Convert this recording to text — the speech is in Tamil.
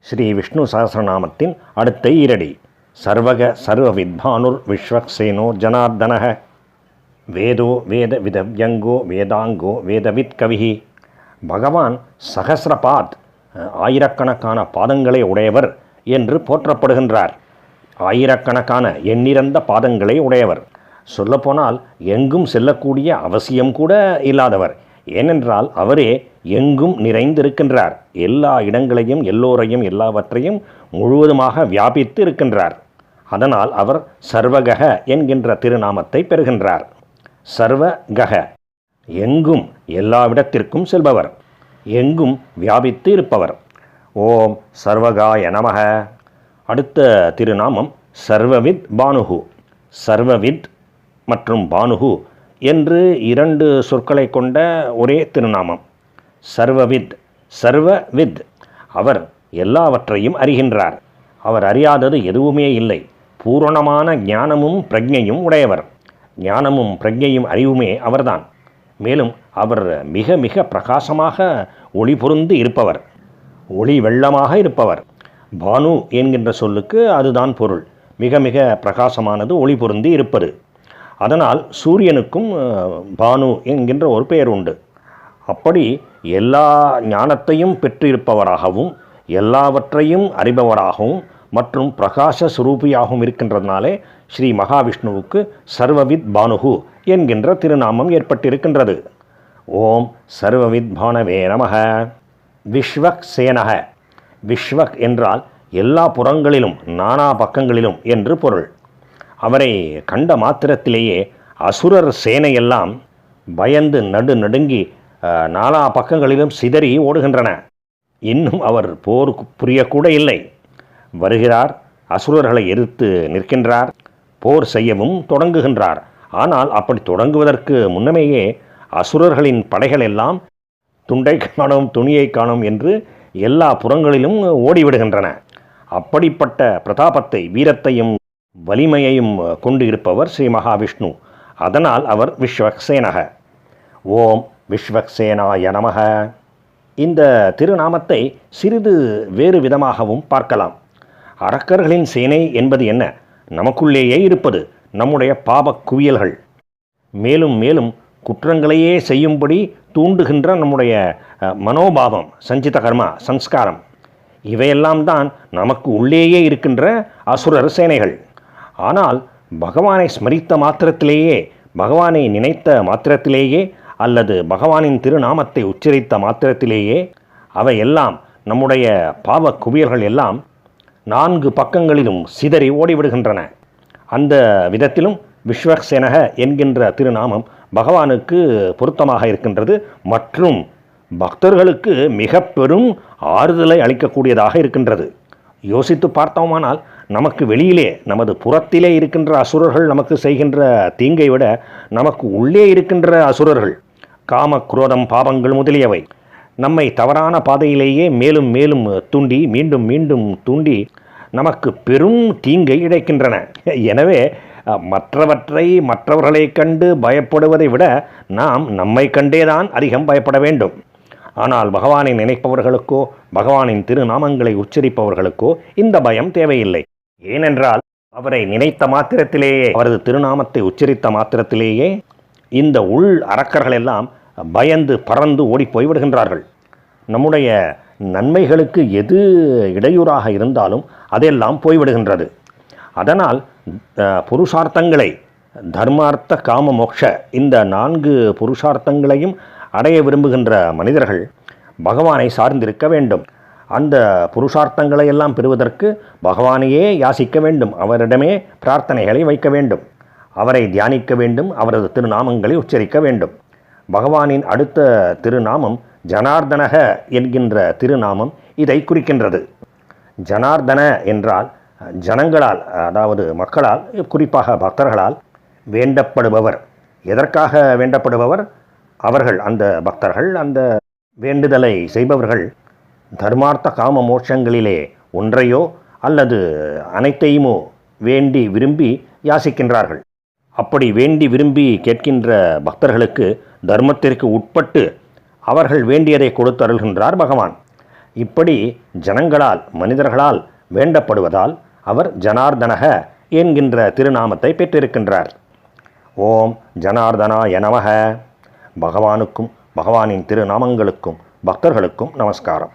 ஸ்ரீ விஷ்ணு சஹஸ்ரநாமத்தின் அடுத்த ஈரடி. சர்வக சர்வ வித்வானுர் விஸ்வக்சேனோ ஜனார்தனக வேதோ வேத விதவ்யங்கோ வேதாங்கோ வேதவித் கவிஹி. பகவான் சஹஸ்ரபாத், ஆயிரக்கணக்கான பாதங்களை உடையவர் என்று போற்றப்படுகின்றார். ஆயிரக்கணக்கான எண்ணிறந்த பாதங்களை உடையவர். சொல்லப்போனால் எங்கும் செல்லக்கூடிய அவசியம் கூட இல்லாதவர். ஏனென்றால் அவரே எங்கும் நிறைந்திருக்கின்றார். எல்லா இடங்களையும் எல்லோரையும் எல்லாவற்றையும் முழுவதுமாக வியாபித்து இருக்கின்றார். அதனால் அவர் சர்வகக என்கின்ற திருநாமத்தை பெறுகின்றார். சர்வகக, எங்கும் எல்லாவிடத்திற்கும் செல்பவர், எங்கும் வியாபித்து இருப்பவர். ஓம் சர்வகாய நமக. அடுத்த திருநாமம் சர்வவித் பானுகு. சர்வவித் மற்றும் பானுகு என்று இரண்டு சொற்களை கொண்ட ஒரே திருநாமம். சர்வவித், சர்வவித், அவர் எல்லாவற்றையும் அறிகின்றார். அவர் அறியாதது எதுவுமே இல்லை. பூரணமான ஞானமும் பிரஜையும் உடையவர். ஞானமும் பிரஜையும் அறிவுமே அவர்தான். மேலும் அவர் மிக மிக பிரகாசமாக ஒளி பொருந்து இருப்பவர், ஒளி வெள்ளமாக இருப்பவர். பானு என்கின்ற சொல்லுக்கு அதுதான் பொருள். மிக மிக பிரகாசமானது, ஒளி பொருந்தி இருப்பது. அதனால் சூரியனுக்கும் பானு என்கின்ற ஒரு பெயர் உண்டு. அப்படி எல்லா ஞானத்தையும் பெற்றிருப்பவராகவும் எல்லாவற்றையும் அறிபவராகவும் மற்றும் பிரகாச சுரூபியாகவும் இருக்கின்றதுனாலே ஸ்ரீ மகாவிஷ்ணுவுக்கு சர்வவித் பானுகு என்கின்ற திருநாமம் ஏற்பட்டிருக்கின்றது. ஓம் சர்வவித் பானவே நமக. விஸ்வக் சேனக. விஸ்வக் என்றால் எல்லா புறங்களிலும் நானா பக்கங்களிலும் என்று பொருள். அவரை கண்ட மாத்திரத்திலேயே அசுரர் சேனையெல்லாம் பயந்து நடுங்கி நாலா பக்கங்களிலும் சிதறி ஓடுகின்றன. இன்னும் அவர் போர் புரியக்கூட இல்லை. வருகிறார், அசுரர்களை எதிர்த்து நிற்கின்றார், போர் செய்யவும் தொடங்குகின்றார். ஆனால் அப்படி தொடங்குவதற்கு முன்னமேயே அசுரர்களின் படைகள் எல்லாம் துண்டை காணோம் துணியை காணோம் என்று எல்லா புறங்களிலும் ஓடிவிடுகின்றன. அப்படிப்பட்ட பிரதாபத்தை, வீரத்தையும் வலிமையையும் கொண்டு இருப்பவர் ஸ்ரீ மகாவிஷ்ணு. அதனால் அவர் விஸ்வக்சேனக. ஓம் விஸ்வக்சேனாய நமக. இந்த திருநாமத்தை சிறிது வேறு விதமாகவும் பார்க்கலாம். அரக்கர்களின் சேனை என்பது என்ன? நமக்குள்ளேயே இருப்பது நம்முடைய பாபக் குவியல்கள். மேலும் மேலும் குற்றங்களையே செய்யும்படி தூண்டுகின்ற நம்முடைய மனோபாவம், சஞ்சித கர்மா, சம்ஸ்காரம், இவையெல்லாம் தான் நமக்கு உள்ளேயே இருக்கின்ற அசுரர் சேனைகள். ஆனால் பகவானை ஸ்மரித்த மாத்திரத்திலேயே, பகவானை நினைத்த மாத்திரத்திலேயே அல்லது பகவானின் திருநாமத்தை உச்சரித்த மாத்திரத்திலேயே அவையெல்லாம், நம்முடைய பாவ குவியல்கள் எல்லாம் 4 பக்கங்களிலும் சிதறி ஓடிவிடுகின்றன. அந்த விதத்திலும் விஸ்வக்சேனக என்கின்ற திருநாமம் பகவானுக்கு பொருத்தமாக இருக்கின்றது. மற்றும் பக்தர்களுக்கு மிக பெரும் ஆறுதலை அளிக்கக்கூடியதாக இருக்கின்றது. யோசித்து பார்த்தோமானால் நமக்கு வெளியிலே, நமது புறத்திலே இருக்கின்ற அசுரர்கள் நமக்கு செய்கின்ற தீங்கை விட நமக்கு உள்ளே இருக்கின்ற அசுரர்கள், காம குரோதம் பாவங்கள் முதலியவை நம்மை தவறான பாதையிலேயே மேலும் மேலும் தூண்டி மீண்டும் மீண்டும் தூண்டி நமக்கு பெரும் தீங்கை இழைக்கின்றன. எனவே மற்றவர்களை கண்டு பயப்படுவதை விட நாம் நம்மை கண்டேதான் அதிகம் பயப்பட வேண்டும். ஆனால் பகவானை நினைப்பவர்களுக்கோ பகவானின் திருநாமங்களை உச்சரிப்பவர்களுக்கோ இந்த பயம் தேவையில்லை. ஏனென்றால் அவரை நினைத்த மாத்திரத்திலேயே, அவரது திருநாமத்தை உச்சரித்த மாத்திரத்திலேயே இந்த உள் அரக்கர்கள் எல்லாம் பயந்து பறந்து ஓடி போய்விடுகின்றார்கள். நம்முடைய நன்மைகளுக்கு எது இடையூறாக இருந்தாலும் அதெல்லாம் போய்விடுகின்றது. அதனால் புருஷார்த்தங்களை, தர்மார்த்த காம மோக்ஷ, இந்த 4 புருஷார்த்தங்களையும் அடைய விரும்புகின்ற மனிதர்கள் பகவானை சார்ந்திருக்க வேண்டும். அந்த புருஷார்த்தங்களை எல்லாம் பெறுவதற்கு பகவானையே யாசிக்க வேண்டும். அவரிடமே பிரார்த்தனைகளை வைக்க வேண்டும். அவரை தியானிக்க வேண்டும். அவரது திருநாமங்களை உச்சரிக்க வேண்டும். பகவானின் அடுத்த திருநாமம் ஜனார்தனக என்கின்ற திருநாமம் இதை குறிக்கின்றது. ஜனார்தன என்றால் ஜனங்களால், அதாவது மக்களால், குறிப்பாக பக்தர்களால் வேண்டப்படுபவர். எதற்காக வேண்டப்படுபவர்? அவர்கள், அந்த பக்தர்கள், அந்த வேண்டுதலை செய்பவர்கள் தர்மார்த்த காம மோட்சங்களிலே ஒன்றையோ அல்லது அனைத்தையுமோ வேண்டி விரும்பி யாசிக்கின்றார்கள். அப்படி வேண்டி விரும்பி கேட்கின்ற பக்தர்களுக்கு தர்மத்திற்கு உட்பட்டு அவர்கள் வேண்டியதை கொடுத்தருள்கின்றார் பகவான். இப்படி ஜனங்களால் மனிதர்களால் வேண்டப்படுவதால் அவர் ஜனார்தனக என்கின்ற திருநாமத்தை பெற்றிருக்கின்றார். ஓம் ஜனார்தனாய நமக. பகவானுக்கும் பகவானின் திருநாமங்களுக்கும் பக்தர்களுக்கும் நமஸ்காரம்.